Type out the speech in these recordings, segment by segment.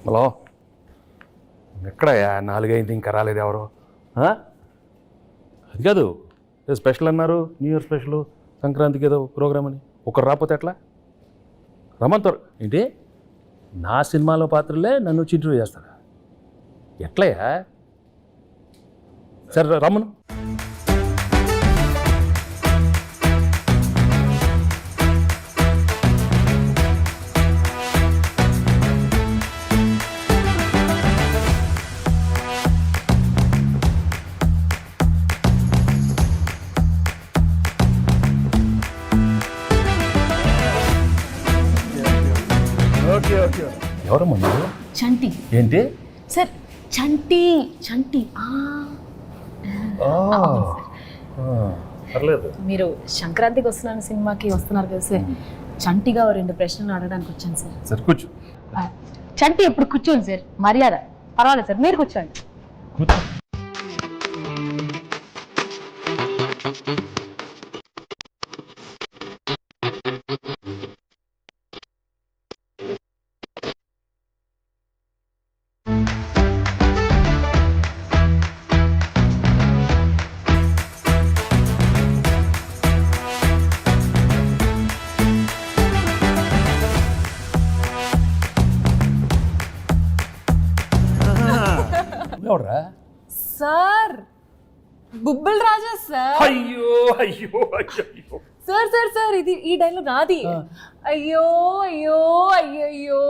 Hello, ఎక్కడయ్యా 4 ఇంకా రాలేదు ఎవరు? అది కాదు, ఏదో స్పెషల్ అన్నారు, న్యూ ఇయర్ స్పెషల్, సంక్రాంతికి ఏదో ప్రోగ్రామ్ అని. ఒకరు రాకపోతే ఎట్లా? రమ్మంటారు ఏంటి? నా సినిమాలో పాత్రలే నన్ను వచ్చి ఇంటర్వ్యూ చేస్తారా? ఎట్లయ్యా? సరే రమ్మను. ఎవరమ్మా మీరు? చంటి. ఏంటి సార్ చంటి చంటి పర్లేదు. మీరు సంక్రాంతికి వస్తున్నాను సినిమాకి వస్తున్నారు కదా సార్, చంటిగా 2 ప్రశ్నలు అడగడానికి వచ్చాను సార్. సరే కూర్చో. చంటి ఎప్పుడు కూర్చోండి సార్, మర్యాద. పర్వాలేదు సార్, మీరు కూర్చోండి. కూర్చో. ఎవడరా? సార్ బుబ్బుల్ రాజా సార్. అయ్యో అయ్యో అయ్యో సార్ సార్ సార్ ఇది ఈ డైలాగ్ నాది. అయ్యో అయ్యో అయ్యో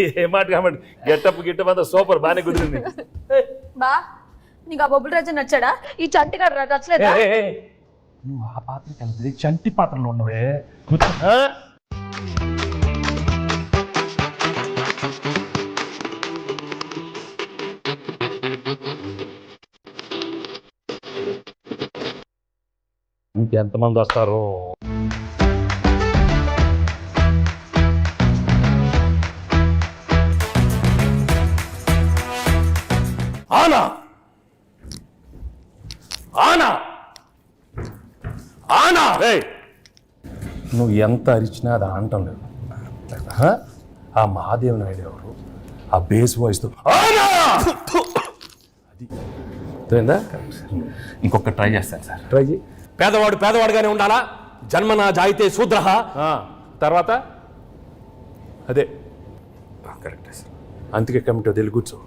ఏ మాట కాబట్టి గెటప్ అంతా సూపర్, బాగానే కుదిరింది. బా నీకు ఆ బొబ్బుల్ రాజా నచ్చాడా? ఈ చంటి గారు నచ్చలేదా? నువ్వు ఆ పాత్రకి వెళ్తుంది, చంటి పాత్రలో ఉన్నవే. ఇంకెంతమంది వస్తారు? ఆనా ఆనా ఆనా. నువ్వు ఎంత అరిచినా అది ఆనటం లేదు. ఆ మహాదేవ్ నాయుడు ఎవరు? ఆ బేస్ వాయిస్తో ఆనా అది తెలిందా? ఇంకొక ట్రై చేస్తాను సార్. ట్రై చేయి. పేదవాడు పేదవాడుగానే ఉండాలా, జన్మనా జాయితే శూద్రః. తర్వాత అదే కరెక్టే సార్. అందుకే కమిటీ వదిలి కూర్చో.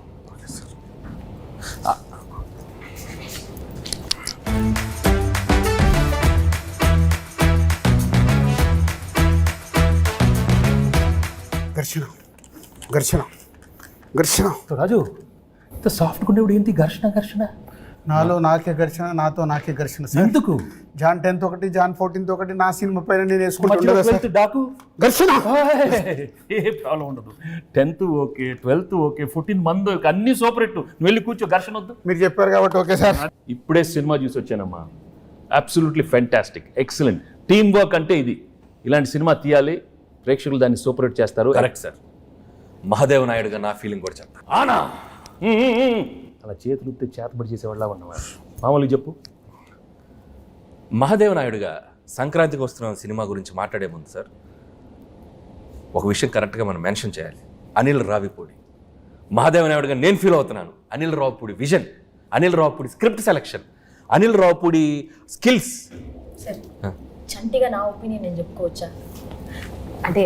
ఘర్షణ ఘర్షణ ఘర్షణ. రాజు, ఇంత సాఫ్ట్గా ఉండేవాడు ఏంటి ఘర్షణ? నాలో నాకే ఘర్షణ, నాతో నాకే ఘర్షణ. ఎందుకు? జాన్ 10th ఒకటి, జాన్ 14th ఒకటి, నా సినిమా పైన నేను వేసుకుంటా డాకు ఘర్షణ. ఏ ప్రాబ్లం ఉండదు. 10th ఓకే, 12th ఓకే, 14 మంది అన్ని సూపర్ హిట్. నువ్వు వెళ్ళి కూర్చో, ఘర్షణ వద్దు. మీరు చెప్పారు కాబట్టి ఓకే సార్. ఇప్పుడే సినిమా చూసి వచ్చానమ్మా. Absolutely fantastic, excellent. Team work అంటే ఇది. ఇలాంటి సినిమా తీయాలి, ప్రేక్షకులు దాన్ని సూపర్ హిట్ చేస్తారు. Correct sir. మహాదేవ్ నాయుడుగా నా ఫీలింగ్ కూడా చెప్తాను. ఆనా అలా చేతులు ఉత్తే చేతబడి చేసేవాళ్ళ ఉన్నవాడు. మామూలుగా చెప్పు. మహాదేవ్ నాయుడుగా సంక్రాంతికి వస్తున్న సినిమా గురించి మాట్లాడే ముందు సార్, ఒక విషయం కరెక్ట్గా మనం మెన్షన్ చేయాలి. అనిల్ రావిపూడి. మహాదేవ్ నాయుడుగా నేను ఫీల్ అవుతున్నాను. Anil Ravipudi vision, Anil Ravipudi script selection, Anil Ravipudi skills. Sir చంటిగా నా ఒపీనియన్ నేను చెప్పుకోవచ్చా? అంటే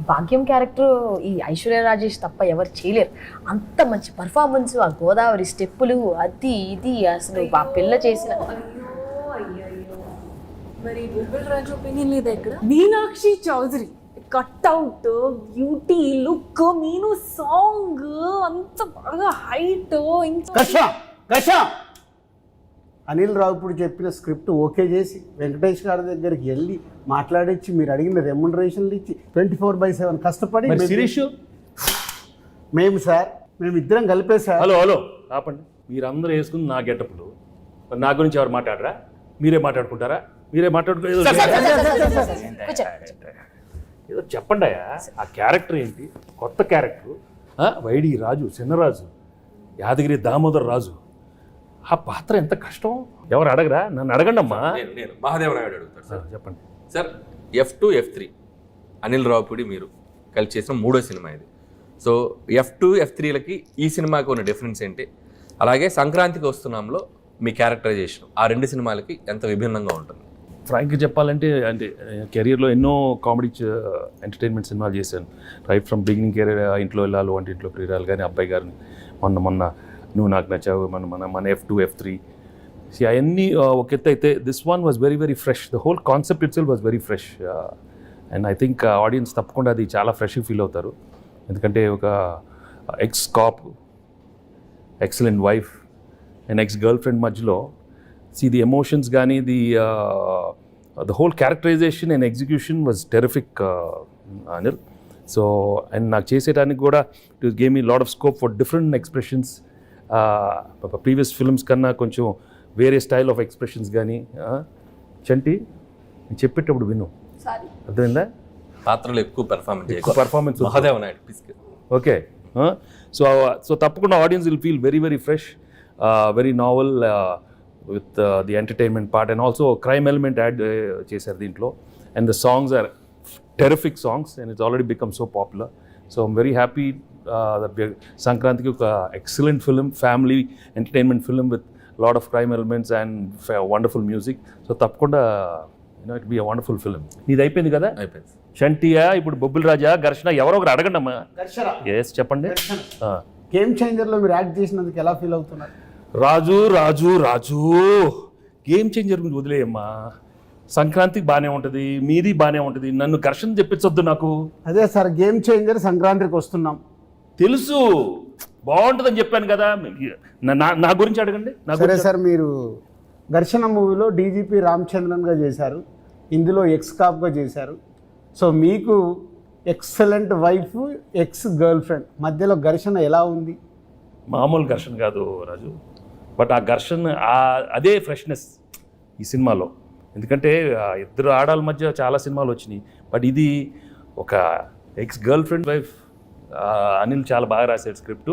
భాగ్యం క్యారెక్టర్ ఈ ఐశ్వర్య రాజేష్ తప్ప ఎవరు చేయలేరు. అంత మంచి పర్ఫార్మెన్స్, ఆ గోదావరి స్టెప్పులు, అది ఇది అసలు ఆ పిల్ల చేసిన. మరి బుబ్బుల్ రాజా ఒపీనియన్ లేదా ఇక్కడ? Meenakshi Chaudhary cutout, beauty, look, మీను సాంగ్ అంత బాగా హైట్. ఘర్షణ. అనిల్ రావుపూడి చెప్పిన స్క్రిప్ట్ ఓకే చేసి వెంకటేష్ గారి దగ్గరికి వెళ్ళి మాట్లాడించి మీరు అడిగిన రెమ్యునరేషన్లు ఇచ్చి 24/7 కష్టపడి శిరీష్ మేము ఇద్దరం కలిపే సార్. హలో ఆపండి. మీరందరూ వేసుకుని నా గెటప్లు, నా గురించి ఎవరు మాట్లాడరా? మీరే మాట్లాడుకుంటారా? మీరే మాట్లాడుకో. ఏదో చెప్పండి అయ్యా. ఆ క్యారెక్టర్ ఏంటి? కొత్త క్యారెక్టర్. వైడి రాజు, చిన్నరాజు, యాదగిరి దామోదర్ రాజు. ఆ పాత్ర ఎంత కష్టం. ఎవరు అడగరా? నన్ను అడగండి అమ్మా. నేను మహాదేవ్ నాయుడు అడుగుతాను సార్. చెప్పండి sir. F2, F3 Anil Ravipudi మీరు కలిసి చేసిన 3వ సినిమా ఇది. సో F2 F3లకి ఈ సినిమాకి ఉన్న డిఫరెన్స్ ఏంటి, అలాగే సంక్రాంతికి వస్తున్నాంలో మీ క్యారెక్టరైజేషన్ ఆ రెండు సినిమాలకి ఎంత విభిన్నంగా ఉంటుంది? ఫ్రాంక్గా చెప్పాలంటే అంటే కెరియర్లో ఎన్నో కామెడీ ఎంటర్టైన్మెంట్ సినిమాలు చేశాను. రైట్ ఫ్రమ్ బిగినింగ్ కెరీర్, ఇంట్లో వెళ్ళాలి అంటే ఇంట్లో ప్రియురాలు కానీ, అబ్బాయి గారిని, మొన్న నువ్వు నాకు నచ్చావు, మన F2 F3 అవన్నీ ఒక ఎత్తు అయితే this one was very very fresh. The whole concept itself was very fresh and I think audience తప్పకుండా అది చాలా ఫ్రెష్గా ఫీల్ అవుతారు. ఎందుకంటే ఒక ex cop, excellent wife and ex girlfriend మధ్యలో ది ఎమోషన్స్ కానీ the whole characterization and execution was terrific Anil. So and నాకు చేసేటానికి కూడా it gave me lot of scope for different expressions. Previous films కన్నా కొంచెం వేరే స్టైల్ ఆఫ్ ఎక్స్ప్రెషన్స్ కానీ. చంటి నేను చెప్పేటప్పుడు విను, అర్థమైందా? పాత్రలు ఎక్కువ performance Mahadeva Naidu. Okay, so తప్పకుండా audience will feel very very fresh, very novel with the entertainment part and also crime element add చేశారు దీంట్లో. And the songs are terrific songs and it's already become so popular. So I'm very happy that సంక్రాంతికి ఒక excellent film, family entertainment film with lot of crime elements and wonderful music. So తప్పకుండా it be a wonderful film. ఇది అయిపోయింది కదా? అయిపోయింది. చంటియా, ఇప్పుడు బొబ్బిల్ రాజా, ఘర్షణ, ఎవరో ఒకరు అడగండి అమ్మా. ఎస్ చెప్పండి. గేమ్ చేంజర్లో మీరు యాక్ట్ చేసినందుకు ఎలా ఫీల్ అవుతున్నారు? రాజు రాజు రాజు గేమ్ చేంజర్ గురించి వదిలేయమ్మా. సంక్రాంతికి బాగానే ఉంటుంది, మీది బాగానే ఉంటుంది, నన్ను ఘర్షణ చెప్పించొద్దు నాకు. అదే సార్, గేమ్ చేంజర్ సంక్రాంతికి వస్తున్నాం తెలుసు, బాగుంటుందని చెప్పాను కదా. నా గురించి అడగండి. సరే సార్, మీరు ఘర్షణ మూవీలో డీజీపీ రామచంద్రన్గా చేశారు, ఇందులో ఎక్స్ కాప్గా చేశారు. సో మీకు excellent wife, ex girlfriend మధ్యలో ఘర్షణ ఎలా ఉంది? మామూలు ఘర్షణ కాదు రాజు, బట్ ఆ ఘర్షణ అదే ఫ్రెష్నెస్ ఈ సినిమాలో. ఎందుకంటే ఇద్దరు ఆడాల మధ్య చాలా సినిమాలు వచ్చినాయి, బట్ ఇది ఒక ex girlfriend wife. Anil చాలా బాగా రాశాడు script.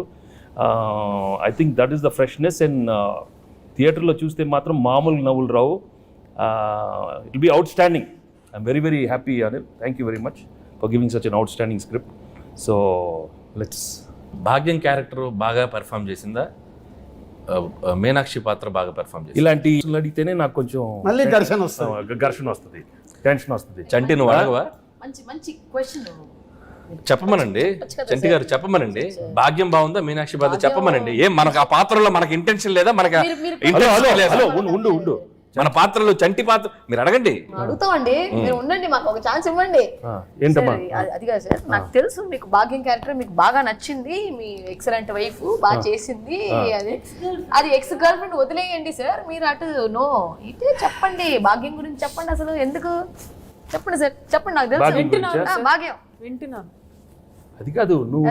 I think that is the freshness. And థియేటర్లో చూస్తే మాత్రం మామూలు నవ్వులు రావు. It will be outstanding. I'm very very happy Anil. Thank you very much for giving such an outstanding script. So let's. Bhagyam character బాగా perform చేసిందా, మీనాక్షి పాత్ర బాగా పెర్ఫామ్ చేసింది? ఇలాంటి అడిగితేనే నాకు కొంచెం మళ్ళీ ఘర్షణ వస్తుంది, టెన్షన్ వస్తుంది. చంటి నువ్వు అడగవా? మంచి క్వశ్చన్ చెప్పమనండి, చంటి గారు చెప్పమనండి. భాగ్యం బాగుందా, మీనాక్షి పాత్ర చెప్పమనండి. ఏం మనకు ఆ పాత్రలో మనకి ఇంటెన్షన్ లేదా? మనకి ఉండు మన పాత్రలో చంటి పాత్ర మీరు అడగండి. అడుగుతామండి, మీరు ఉండండి, మాకు ఒక ఛాన్స్ ఇవ్వండి. ఏంటమ్మా? అది కాదు సార్, నాకు తెలుసు మీకు భాగ్యం క్యారెక్టర్ మీకు బాగా నచ్చింది, మీ ఎక్సలెంట్ వైఫ్ బాగా చేసింది, అది ఎక్స్ గర్ల్ ఫ్రెండ్ వదిలేయండి సార్. మీరు అటు నో ఇటే చెప్పండి, భాగ్యం గురించి చెప్పండి. అసలు ఎందుకు చెప్పండి సార్, చెప్పండి. నాకు తెలుసు భాగ్యం వింటున్నాను. అది కాదు, నువ్వు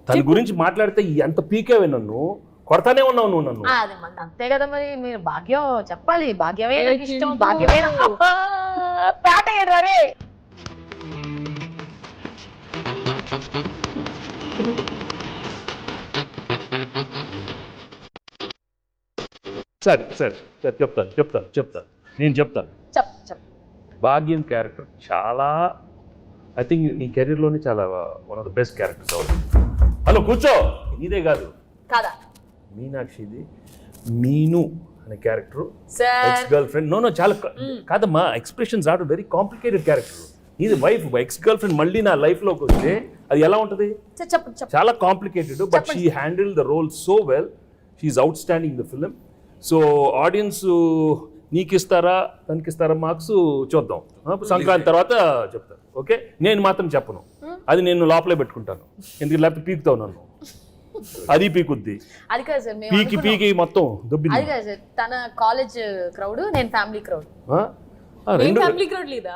తన గురించి మాట్లాడితే ఎంత పీకేవే, నన్ను కొడతానే ఉన్నావు నువ్వు నన్ను. అది అంతే కదా మరి, మీరు భాగ్యం చెప్పాలి. భాగ్యమే నాకు ఇష్టం, భాగ్యమే పేట. సరే చెప్తాను నేను చెప్తాను. భాగ్యం క్యారెక్టర్ చాలా, ఐ థింక్ నీ కెరీర్లోనే చాలా one of the best characters అవుతుంది. హలో కూర్చో, ఇదే కాదు కాదా మీనాక్షిది మీను అనే character, ex girlfriend. No చాలా కాదమ్మా, expressions are very complicated character. ఇది వైఫ్, ఎక్స్ గర్ల్ ఫ్రెండ్ మళ్ళీ నా లైఫ్లోకి వస్తే అది ఎలా ఉంటుంది? చాలా complicated, but she handle the role so well. She's outstanding the film. So audience నీకు ఇస్తారా తనకిస్తారా మార్క్స్ చూద్దాం, సంక్రాంతి తర్వాత చెప్తాను. ఓకే, నేను మాత్రం చెప్పను, అది నేను లోపలే పెట్టుకుంటాను. ఎందుకు లేకపోతే పీకుతావు నన్ను, అది పీకుద్ది. అది కాదు సార్, పీకి మొత్తం దుబ్బింది. అది కాదు సార్, తన కాలేజ్ క్రౌడ్, నేను ఫ్యామిలీ క్రౌడ్. ఫ్యామిలీ క్రౌడ్ లేదా?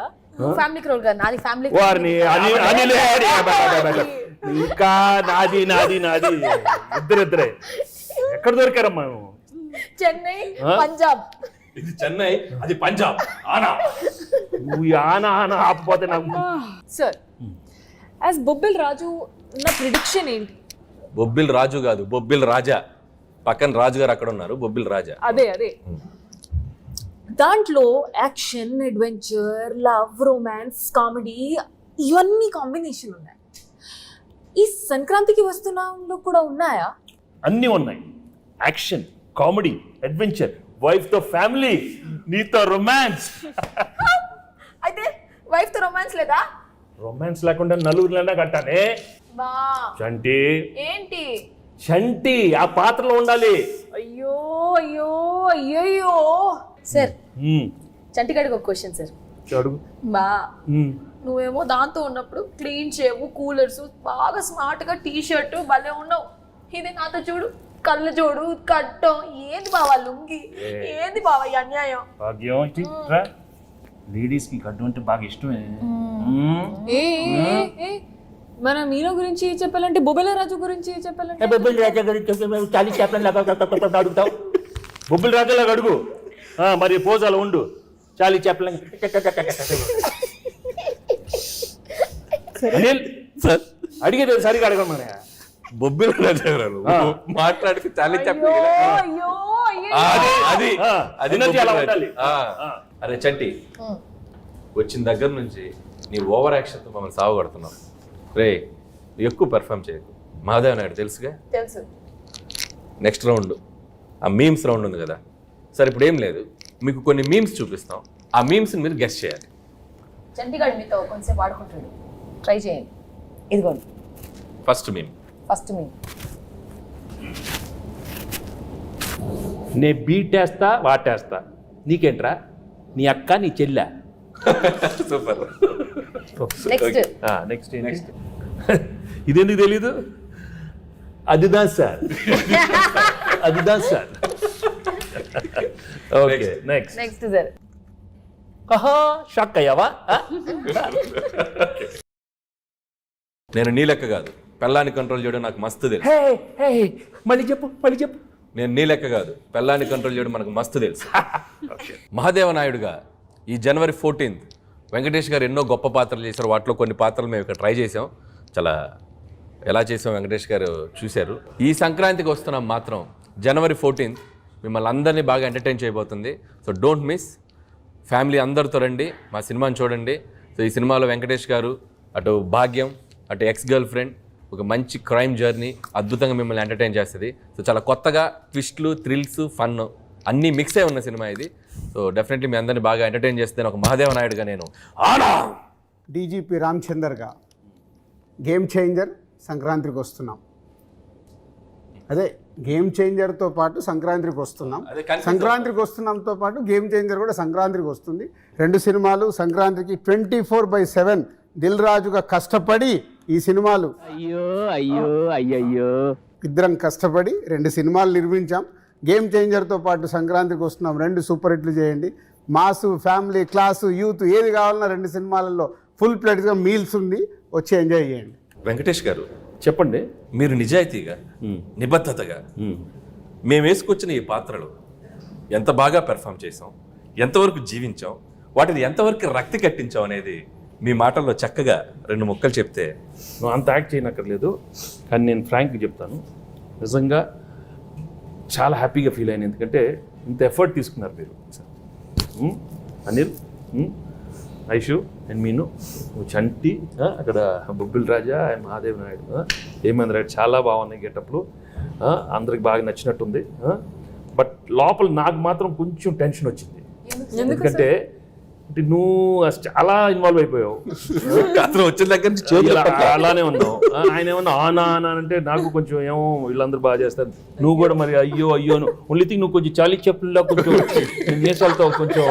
ఫ్యామిలీ క్రౌడ్ కాదు, నాది ఫ్యామిలీ. వారిని ఇంకా నాది ఇద్దరే ఎక్కడ దొరికారమ్మా? చెన్నై, పంజాబ్. ఇది చెన్నై, అది పంజాబ్. ఆనా నువ్వు ఆనా ఆపపోతే నాకు. సార్, యాజ్ బొబ్బిల్ రాజు నా ప్రిడిక్షన్ ఏంటి? బొబ్బిల్ రాజు కాదు, బొబ్బిల్ రాజా. పక్కన రాజు గారు అక్కడ ఉన్నారు, బొబ్బిల్ రాజా. అదే దాంట్లో action, adventure, love, romance, comedy ఇవన్నీ కాంబినేషన్ ఉన్నాయి. ఈ సంక్రాంతికి వస్తున్నాంలో కూడా ఉన్నాయా? అన్నీ ఉన్నాయి. యాక్షన్, కామెడీ, అడ్వెంచర్, వైఫ్తో ఫ్యామిలీ, నీతో రొమాన్స్. అయితే వైఫ్ తో రొమాన్స్ లేదా? రొమాన్స్ లేకుండా నలుగురిలోనే కట్టానే. బా చంటి, ఏంటి? చంటి ఆ పాత్రలో ఉండాలి. అయ్యో అయ్యో అయ్యయ్యో. సార్ ఉమ్, చంటిగాడికి ఒక క్వశ్చన్ సార్. అడుగు. బా ఉమ్. నువ్వేమో దాంతో ఉన్నప్పుడు క్లీన్ చేయవు, కూలర్స్, బాగా స్మార్ట్ గా టీ షర్ట్ భలే ఉన్నావు. ఇది నాతో చూడు, కళ్ళు చూడు, కట్టం. ఏంది బావా లుంగి? ఏంది బావా ఈ అన్యాయం? భాగ్యం ఇటు రా. లేడీస్ కి గడ్డు అంటే బాగా ఇష్టమే. ఏ ఏ, ఏ, మన మీనా గురించి చెప్పాలంటే బొబ్బెల రాజు గురించి చెప్పాలంటే బొబ్బిల్ రాజా గురించి చాలీ చెప్పండి అడుగుతావు. బొబ్బిల్ రాజాలాగా అడుగు. మరి పోజాలు ఉండు. చాలీ చెప్పలేం. అనిల్ సార్ అడిగేది సరిగా అడగమని. బొబ్బిల రాజారావు మాట్లాడితే చాలా అయ్యో అయ్యో అయ్యో. అది అది ఎనర్జీ అలా ఉండాలి. అరే చంటి, వచ్చిన దగ్గర నుంచి నీ ఓవర్ యాక్షన్తో మమ్మల్ని సాగుగడుతున్నావు. రే ఎక్కువ పెర్ఫామ్ చేయకు. మహాదేవ్ నాయుడు తెలుసుగా. తెలుసు. నెక్స్ట్ రౌండ్ ఆ మీమ్స్ రౌండ్ ఉంది కదా. సరే ఇప్పుడు ఏం లేదు, మీకు కొన్ని మీమ్స్ చూపిస్తాం. ఆ మీమ్స్ని మీరు గెస్ట్ చేయాలి. చంటిగాడు మీతో కొంచెంసేపు ఆడుకుంటాడు, ట్రై చేయండి. ఇదిగోండి ఫస్ట్ మీమ్. ఫస్ట్ మీ నే బీటేస్తా వాటేస్తా, నీకేంట్రా? నీ అక్క నీ చెల్లె. సూపర్. నెక్స్ట్. నెక్స్ట్ నెక్స్ట్ ఇదెందుకు తెలీదు? అదిదా సార్, అదిదా sir. Okay next. Next sir. ఆహా షాక్ అయ్యావా? నేను నీ లెక్క కాదు, పెళ్ళాన్ని కంట్రోల్ చేయడం నాకు మస్తు తెలుసు. హే హే మళ్ళీ చెప్పు, మళ్ళీ చెప్పు. నేను నీ లెక్క కాదు, పెళ్ళాన్ని కంట్రోల్ చేయడం మనకు మస్తు తెలుసు. మహాదేవ నాయుడుగా ఈ జనవరి 14th వెంకటేష్ గారు ఎన్నో గొప్ప పాత్రలు చేశారు. వాటిలో కొన్ని పాత్రలు మేము ఇక్కడ ట్రై చేసాం. చాలా ఎలా చేసాం వెంకటేష్ గారు చూశారు. ఈ సంక్రాంతికి వస్తున్నాం మాత్రం జనవరి 14th మిమ్మల్ని అందరినీ బాగా ఎంటర్టైన్ చేయబోతుంది. So don't miss. ఫ్యామిలీ అందరితో రండి, మా సినిమాని చూడండి. సో ఈ సినిమాలో వెంకటేష్ గారు, అటు భాగ్యం, అటు ఎక్స్ గర్ల్ ఫ్రెండ్, ఒక మంచి క్రైమ్ జర్నీ అద్భుతంగా మిమ్మల్ని ఎంటర్టైన్ చేస్తుంది. సో చాలా కొత్తగా ట్విస్ట్లు, థ్రిల్స్, ఫన్ అన్నీ మిక్స్ అయి ఉన్న సినిమా ఇది. సో డెఫినెట్లీ మీ అందరినీ బాగా ఎంటర్టైన్ చేస్తే ఒక మహాదేవ నాయుడుగా నేను డీజీపీ రామచందర్గా గేమ్ చేంజర్ సంక్రాంతికి వస్తున్నాం. అదే గేమ్ చేంజర్తో పాటు సంక్రాంతికి వస్తున్నాం. సంక్రాంతికి వస్తున్నాంతో పాటు గేమ్ చేంజర్ కూడా సంక్రాంతికి వస్తుంది. రెండు సినిమాలు సంక్రాంతికి 24/7 దిల్ రాజుగా కష్టపడి ఈ సినిమాలు ఇద్దరం కష్టపడి 2 సినిమాలు నిర్మించాం. గేమ్ చేంజర్తో పాటు సంక్రాంతికి వస్తున్నాం. 2 సూపర్ హిట్లు చేయండి. మాసు, ఫ్యామిలీ, క్లాసు, యూత్ ఏది కావాలన్నా 2 సినిమాలలో ఫుల్ ప్లేట్గా మీల్స్ ఉంది, వచ్చి ఎంజాయ్ చేయండి. వెంకటేష్ గారు చెప్పండి. మీరు నిజాయితీగా, నిబద్ధతగా మేము వేసుకొచ్చిన ఈ పాత్రలు ఎంత బాగా పెర్ఫామ్ చేసాం, ఎంతవరకు జీవించాం, వాటిని ఎంతవరకు రక్తి కట్టించాం అనేది మీ మాటల్లో చక్కగా 2 ముక్కలు చెప్తే. నువ్వు అంత యాక్ట్ చేయనక్కర్లేదు, కానీ నేను ఫ్రాంక్గా చెప్తాను. నిజంగా చాలా హ్యాపీగా ఫీల్ అయ్యాను. ఎందుకంటే ఇంత ఎఫర్ట్ తీసుకున్నారు మీరు. అనిల్, ఐషు అండ్ మీను, చంటి, అక్కడ బొబ్బిల్ రాజా అండ్ మహాదేవ్ నాయుడు, హేమేంద్ర రెడ్డి చాలా బాగున్నాయి గెటప్లు. అందరికి బాగా నచ్చినట్టుంది. బట్ లోపల నాకు మాత్రం కొంచెం టెన్షన్ వచ్చింది. ఎందుకంటే నువ్వు చాలా ఇన్వాల్వ్ అయిపోయావు. వచ్చిన దగ్గర నుంచి అలానే ఉన్నావు. ఆయన ఏమన్నా ఆనా ఆనా అంటే నాకు కొంచెం ఏమో వీళ్ళందరూ బాగా చేస్తారు, నువ్వు కూడా మరి అయ్యో అయ్యో ఓన్లీ థింగ్ నువ్వు కొంచెం చాలీ చెప్పుల్లో కొంచెం నేసాలతో కొంచెం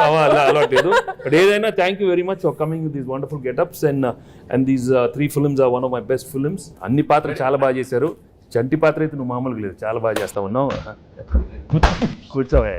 అలవాట్లేదు. బట్ ఏదైనా thank you very much for coming with these wonderful getups and these 3 films are one of my best films. అన్ని పాత్రలు చాలా బాగా చేశారు. చంటి పాత్ర అయితే నువ్వు మామూలుగా లేదు, చాలా బాగా చేస్తా ఉన్నావు. కూర్చోవే.